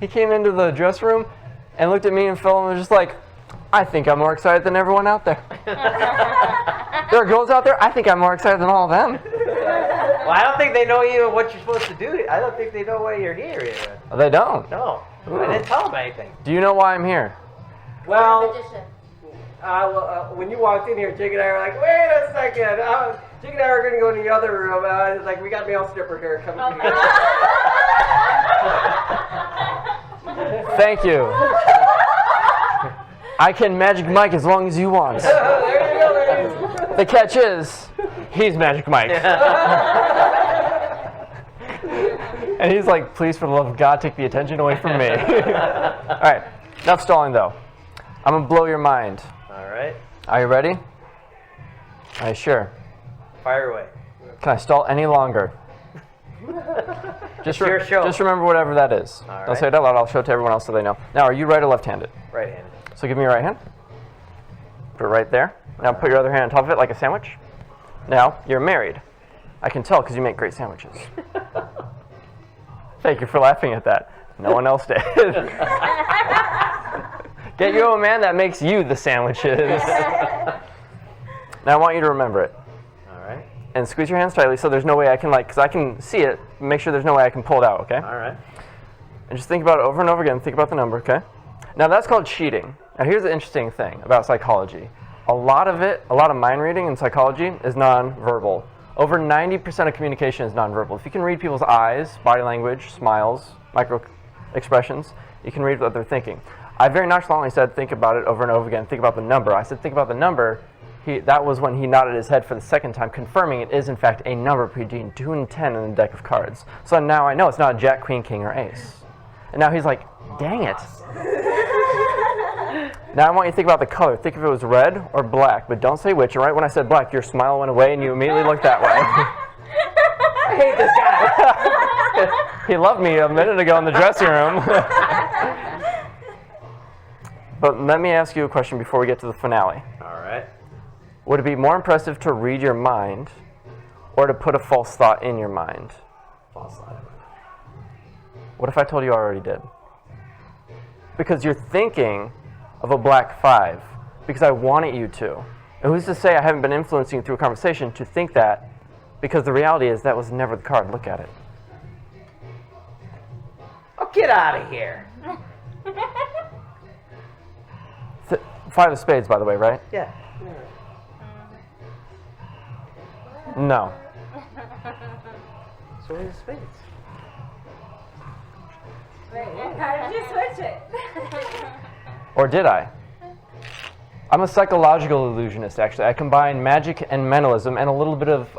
He came into the dressing room and looked at me and Phil and was just like, I think I'm more excited than everyone out there. There are girls out there, I think I'm more excited than all of them. Well, I don't think they know even what you're supposed to do. I don't think they know why you're here even. Oh, they don't? No. Ooh. I didn't tell them anything. Do you know why I'm here? Well, when you walked in here, Jake and I were like, wait a second. Jake and I were going to go in the other room. Like, we got male stripper here coming. Thank you. I can Magic Mike as long as you want. There you go, ladies. The catch is, he's Magic Mike. And he's like, please, for the love of God, take the attention away from me. All right, enough stalling, though. I'm going to blow your mind. All right. Are you ready? Are you sure? Fire away. Can I stall any longer? It's your show. Just remember whatever that is. All Don't say it out loud. I'll show it to everyone else so they know. Now, are you right or left-handed? Right-handed. So give me your right hand. Put it right there. Now put your other hand on top of it like a sandwich. Now, you're married. I can tell because you make great sandwiches. Thank you for laughing at that. No one else did. Get you a man that makes you the sandwiches. Now I want you to remember it. All right. And squeeze your hands tightly so there's no way I can, because I can see it, make sure there's no way I can pull it out, okay? All right. And just think about it over and over again. Think about the number, okay? Now that's called cheating. Now here's the interesting thing about psychology. A lot of mind reading in psychology is nonverbal. Over 90% of communication is nonverbal. If you can read people's eyes, body language, smiles, micro expressions, you can read what they're thinking. I very nonchalantly said, think about it over and over again. Think about the number. I said, think about the number. That was when he nodded his head for the second time, confirming it is, in fact, a number between 2 and 10 in the deck of cards. So now I know it's not Jack, Queen, King, or Ace. And now he's like, dang it. Now I want you to think about the color. Think if it was red or black, but don't say which. And right when I said black, your smile went away and you immediately looked that way. I hate this guy. He loved me a minute ago in the dressing room. But let me ask you a question before we get to the finale. All right. Would it be more impressive to read your mind or to put a false thought in your mind? False thought. What if I told you I already did? Because you're thinking of a black 5 because I wanted you to. And who's to say I haven't been influencing you through a conversation to think that, because the reality is that was never the card. Look at it. Oh, get out of here. 5 of spades, by the way, right? Yeah. No. So is spades. Wait, how did you switch it? Or did I? I'm a psychological illusionist, actually. I combine magic and mentalism and a little bit of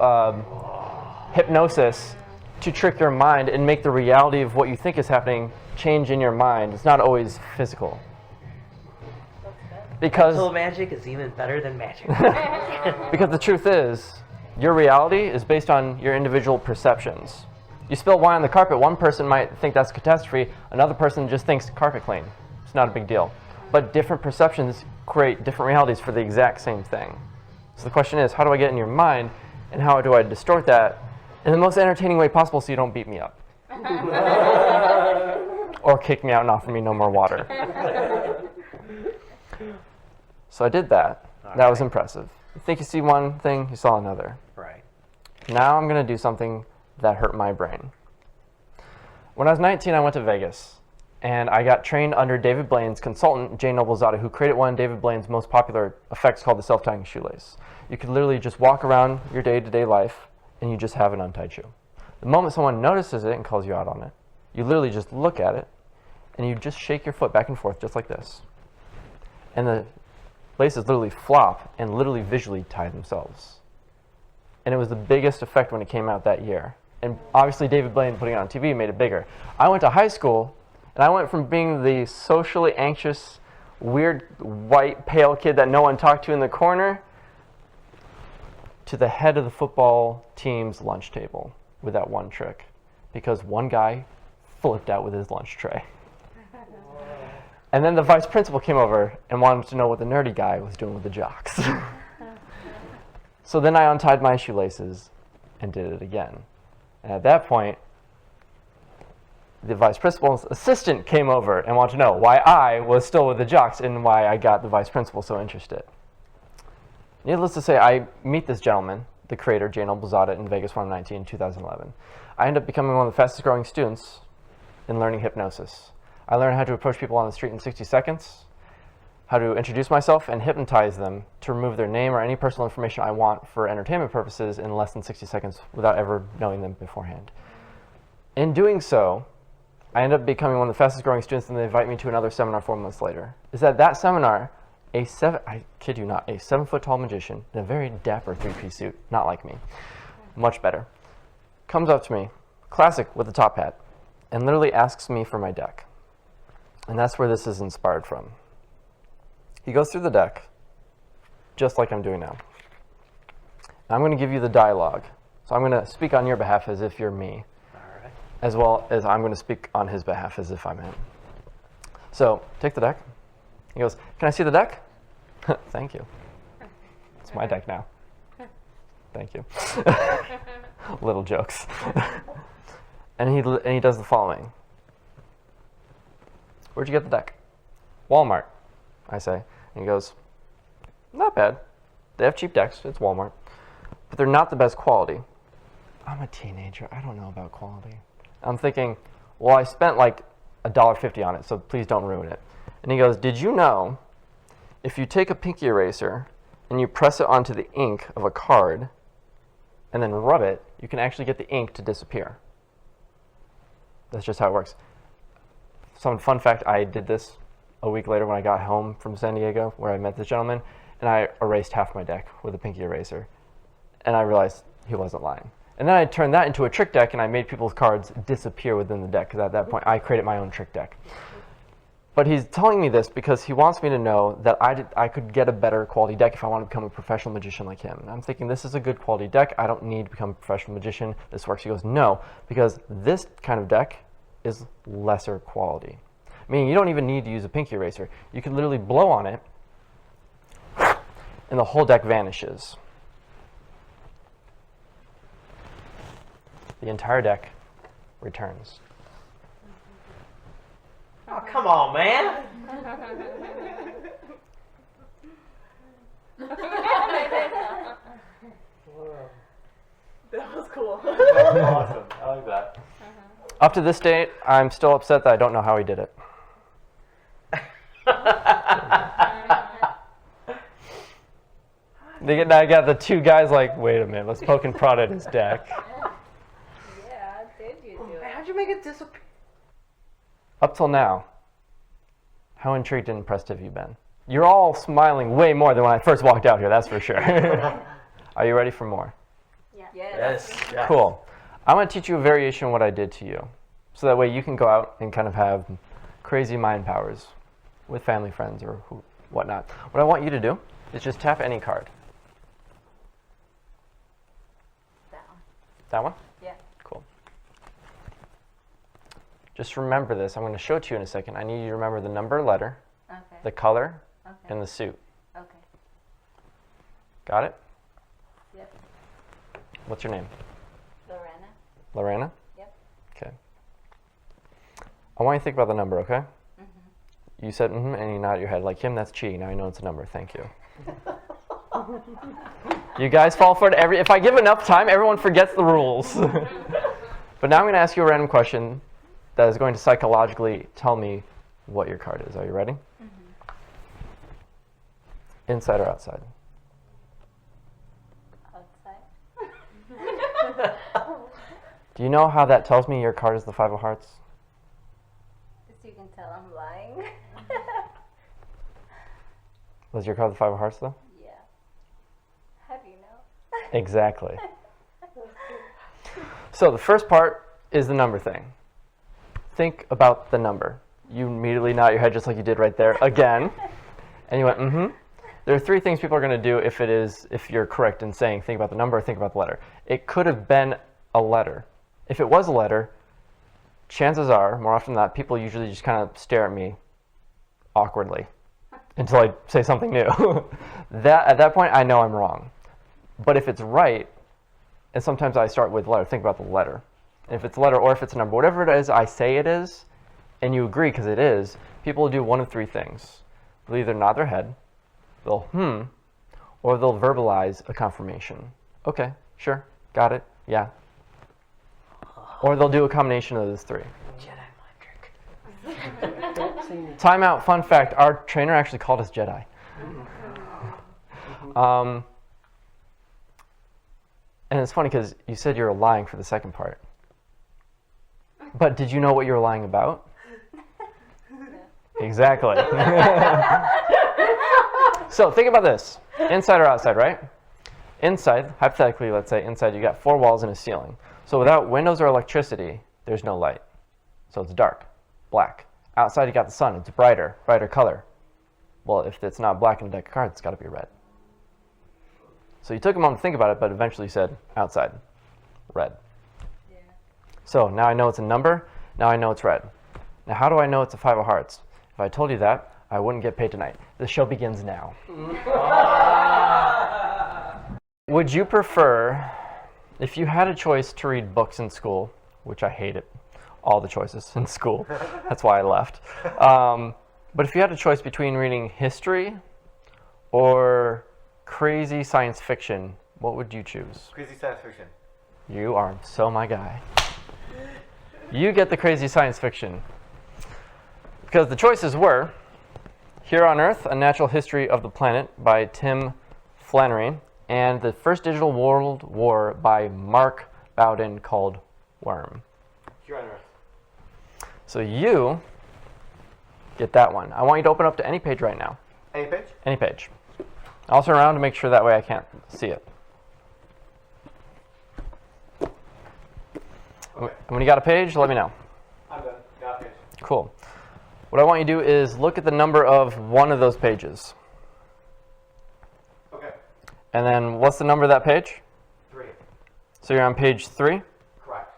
hypnosis to trick your mind and make the reality of what you think is happening change in your mind. It's not always physical. Mental magic is even better than magic. Because the truth is, your reality is based on your individual perceptions. You spill wine on the carpet, one person might think that's a catastrophe, another person just thinks carpet clean. It's not a big deal. But different perceptions create different realities for the exact same thing. So the question is, how do I get in your mind, and how do I distort that in the most entertaining way possible so you don't beat me up? Or kick me out and offer me no more water. So I did that. That was impressive. You think you see one thing, you saw another. Right. Now I'm going to do something that hurt my brain. When I was 19, I went to Vegas, and I got trained under David Blaine's consultant, Jay Noblezada, who created one of David Blaine's most popular effects called the self-tying shoelace. You could literally just walk around your day-to-day life, and you just have an untied shoe. The moment someone notices it and calls you out on it, you literally just look at it, and you just shake your foot back and forth just like this. And the laces literally flop and literally visually tie themselves. And it was the biggest effect when it came out that year. And obviously David Blaine putting it on TV made it bigger. I went to high school, and I went from being the socially anxious, weird, white, pale kid that no one talked to in the corner to the head of the football team's lunch table with that one trick. Because one guy flipped out with his lunch tray. And then the vice principal came over and wanted to know what the nerdy guy was doing with the jocks. So then I untied my shoelaces and did it again. And at that point, the vice principal's assistant came over and wanted to know why I was still with the jocks and why I got the vice principal so interested. Needless to say, I meet this gentleman, the creator, Jon Wayes, in Vegas 119 in 2011. I end up becoming one of the fastest growing students in learning hypnosis. I learned how to approach people on the street in 60 seconds, how to introduce myself and hypnotize them to remove their name or any personal information I want for entertainment purposes in less than 60 seconds without ever knowing them beforehand. In doing so, I end up becoming one of the fastest growing students, and they invite me to another seminar 4 months later. Is that seminar, I kid you not, a 7-foot-tall magician in a very dapper 3-piece suit, not like me, much better, comes up to me, classic with a top hat, and literally asks me for my deck. And that's where this is inspired from. He goes through the deck, just like I'm doing now. I'm going to give you the dialogue. So I'm going to speak on your behalf as if you're me, as well as I'm going to speak on his behalf as if I'm him. So take the deck. He goes, "Can I see the deck?" "Thank you. It's my deck now." "Thank you." Little jokes. And he does the following. "Where'd you get the deck?" "Walmart," I say. And he goes, "Not bad. They have cheap decks. It's Walmart. But they're not the best quality." I'm a teenager. I don't know about quality. I'm thinking, well, I spent like $1.50 on it, so please don't ruin it. And he goes, "Did you know if you take a pinky eraser and you press it onto the ink of a card and then rub it, you can actually get the ink to disappear?" That's just how it works. Some fun fact, I did this a week later when I got home from San Diego, where I met this gentleman, and I erased half my deck with a pinky eraser. And I realized he wasn't lying. And then I turned that into a trick deck, and I made people's cards disappear within the deck, because at that point, I created my own trick deck. But he's telling me this because he wants me to know that I could get a better quality deck if I want to become a professional magician like him. And I'm thinking, this is a good quality deck. I don't need to become a professional magician. This works. He goes, "No, because this kind of deck is lesser quality." Meaning you don't even need to use a pinky eraser. You can literally blow on it, and the whole deck vanishes. The entire deck returns. Oh, come on, man. That was cool. That was awesome. I like that. Up to this date, I'm still upset that I don't know how he did it. I got the two guys like, wait a minute, let's poke and prod at his deck. Yeah, did you do it? How'd you make it disappear? Up till now, how intrigued and impressed have you been? You're all smiling way more than when I first walked out here, that's for sure. Are you ready for more? Yeah. Yes. Yes. Cool. I'm going to teach you a variation of what I did to you. So that way you can go out and kind of have crazy mind powers with family, friends, or whatnot. What I want you to do is just tap any card. That one. That one? Yeah. Cool. Just remember this. I'm going to show it to you in a second. I need you to remember the number, letter, Okay. the color, Okay. and the suit. Okay. Got it? Yep. What's your name? Lorena. Lorena? Yep. Okay. I want you to think about the number, okay? Mm-hmm. You said mm-hmm, and you nodded your head like him. That's cheating. Now I know it's a number. Thank you. You guys fall for it if I give enough time, everyone forgets the rules. But now I'm going to ask you a random question that is going to psychologically tell me what your card is. Are you ready? Mm-hmm. Inside or outside? Outside. Do you know how that tells me your card is the Five of Hearts? So you can tell I'm lying. Was your card the Five of Hearts, though? Yeah. How do you know? Exactly. So the first part is the number thing. Think about the number. You immediately nod your head just like you did right there again. And you went, mm-hmm. There are three things people are going to do if you're correct in saying think about the number or think about the letter. It could have been a letter. If it was a letter, chances are, more often than not, people usually just kind of stare at me awkwardly until I say something new. At that point, I know I'm wrong. But if it's right, and sometimes I start with letter, think about the letter. if it's a letter or if it's a number, whatever it is I say it is, and you agree because it is, people will do one of three things. They'll either nod their head, they'll or they'll verbalize a confirmation. Okay, sure, got it, yeah. Or they'll do a combination of those three. Time out, fun fact, our trainer actually called us Jedi. And it's funny because you said you were lying for the second part. But did you know what you were lying about? Exactly. So think about this. Inside or outside, right? Inside, hypothetically, let's say inside you got 4 walls and a ceiling. So without windows or electricity, there's no light. So it's dark, black. Outside you got the sun, it's brighter color. Well, if it's not black in a deck of cards, it's got to be red. So you took a moment to think about it, but eventually said outside, red. Yeah. So now I know it's a number, now I know it's red. Now how do I know it's a 5 of hearts? If I told you that, I wouldn't get paid tonight. The show begins now. Would you prefer, if you had a choice to read books in school, which I hated, all the choices in school, that's why I left. But if you had a choice between reading history or crazy science fiction, what would you choose? Crazy science fiction. You are so my guy. You get the crazy science fiction. Because the choices were Here on Earth, A Natural History of the Planet by Tim Flannery, and The First Digital World War by Mark Bowden, called Worm. Here on Earth. So you get that one. I want you to open up to any page right now. Any page? Any page. I'll turn around to make sure that way I can't see it. Okay. When you got a page, let me know. I'm done. Got a page. Cool. What I want you to do is look at the number of one of those pages. Okay. And then what's the number of that page? 3. So you're on page 3? Correct.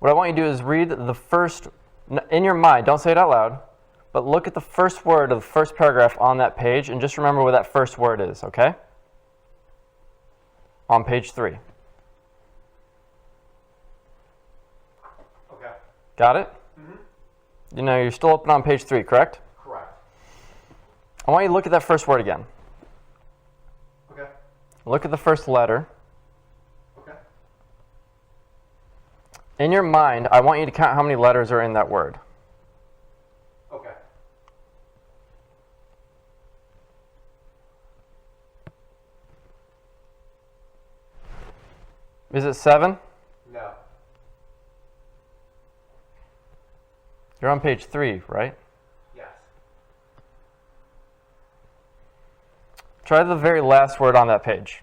What I want you to do is read the first, in your mind, don't say it out loud, but look at the first word of the first paragraph on that page and just remember what that first word is, okay? On page 3. Okay. Got it? Mm-hmm. You know, you're still open on page 3, correct? Correct. I want you to look at that first word again. Okay. Look at the first letter. Okay. In your mind, I want you to count how many letters are in that word. Okay. Is it 7? No. You're on page 3, right? Yes. Try the very last word on that page.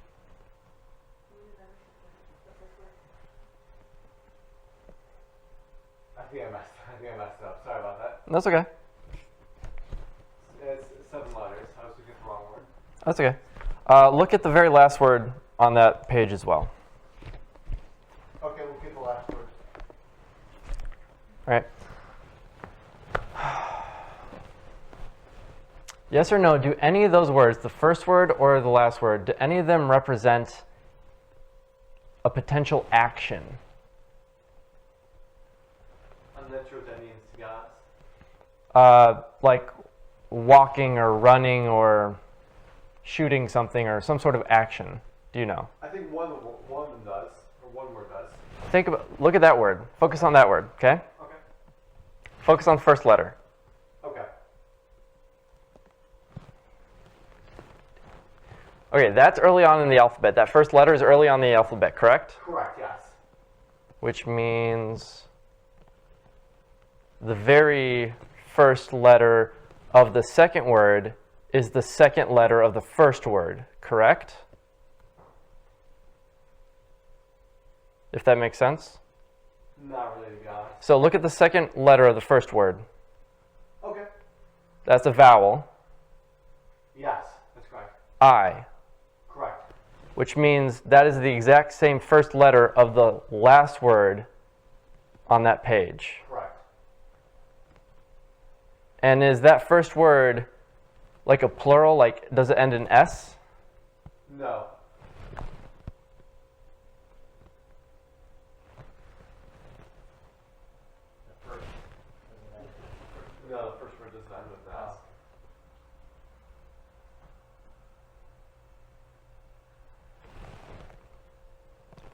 I think I messed up. Sorry about that. That's okay. It's 7 letters. I was looking at the wrong word. That's okay. Look at the very last word on that page as well. Okay, we'll get the last word. All right. Yes or no, do any of those words, the first word or the last word, do any of them represent a potential action? Unnatural gods. Like walking or running or shooting something or some sort of action. Do you know? I think one does, or one word does. Think about, look at that word. Focus on that word, okay? Okay. Focus on the first letter. Okay. Okay, that's early on in the alphabet. That first letter is early on the alphabet, correct? Correct, yes. Which means the very first letter of the second word is the second letter of the first word, correct? If that makes sense? Not really to God. So look at the second letter of the first word. Okay. That's a vowel, Yes, that's correct. I, Correct. which means that is the exact same first letter of the last word on that page. Correct. And is that first word like a plural? Like, does it end in S? No. No, the first word doesn't end with S.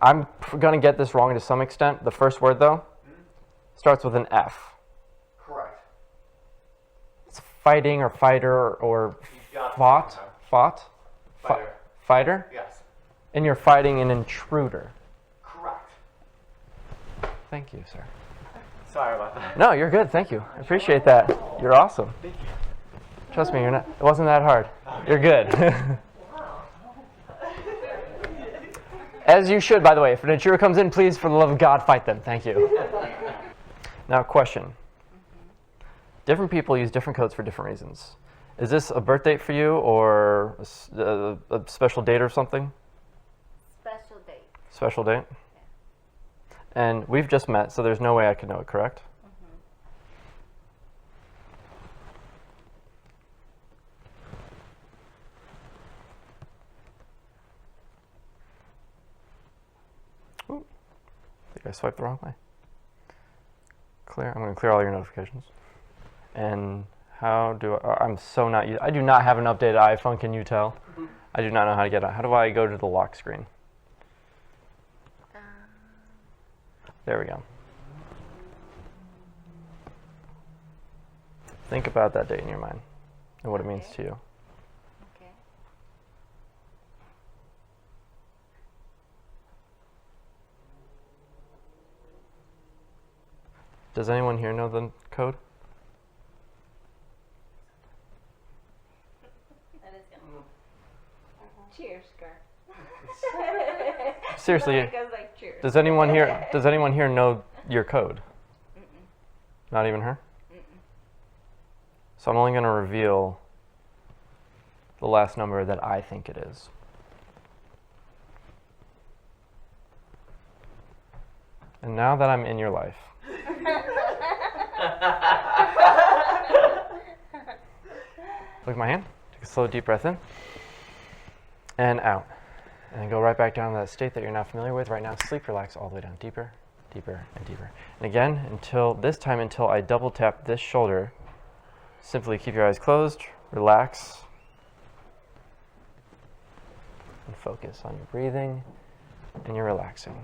I'm going to get this wrong to some extent. The first word, though, starts with an F. Correct. It's fighting or fighter or fought. Fought? Fighter. Fighter? Yes. And you're fighting an intruder. Correct. Thank you, sir. Sorry about that. No, you're good. Thank you. I appreciate that. You're awesome. Thank you. Trust me, you're not. It wasn't that hard. You're good. As you should, by the way. If an intruder comes in, please, for the love of God, fight them. Thank you. Now, question. Different people use different codes for different reasons. Is this a birth date for you, or a special date or something? Special date. Special date? And we've just met, so there's no way I could know it, correct? Ooh, I think I swiped the wrong way. Clear. I'm going to clear all your notifications. And how do I'm so not. I do not have an updated iPhone. Can you tell? I do not know how to get it. How do I go to the lock screen? There we go. Think about that date in your mind and what it means to you. Okay. Does anyone here know the code? That is gonna. Cheers, girl. Seriously, It goes like cheers. does anyone here know your code? Not even her? So I'm only going to reveal the last number that I think it is. And now that I'm in your life, look at my hand, take a slow deep breath in, and out. And then go right back down to that state that you're not familiar with. Right now, sleep, relax all the way down, deeper, deeper, and deeper. And again, until I double tap this shoulder, simply keep your eyes closed, relax, and focus on your breathing, and you're relaxing.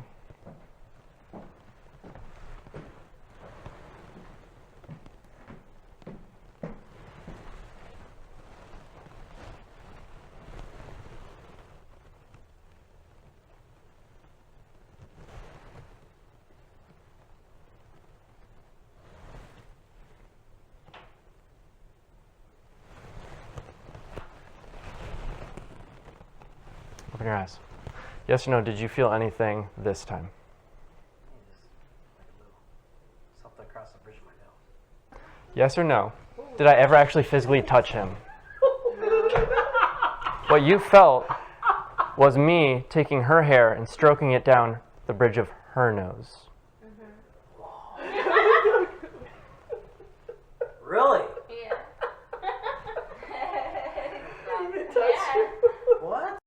Open your eyes. Yes or no, did you feel anything this time? Something across the bridge of my nose. Yes or no? Did I ever actually physically touch him? What you felt was me taking her hair and stroking it down the bridge of her nose. Really? Yeah. What?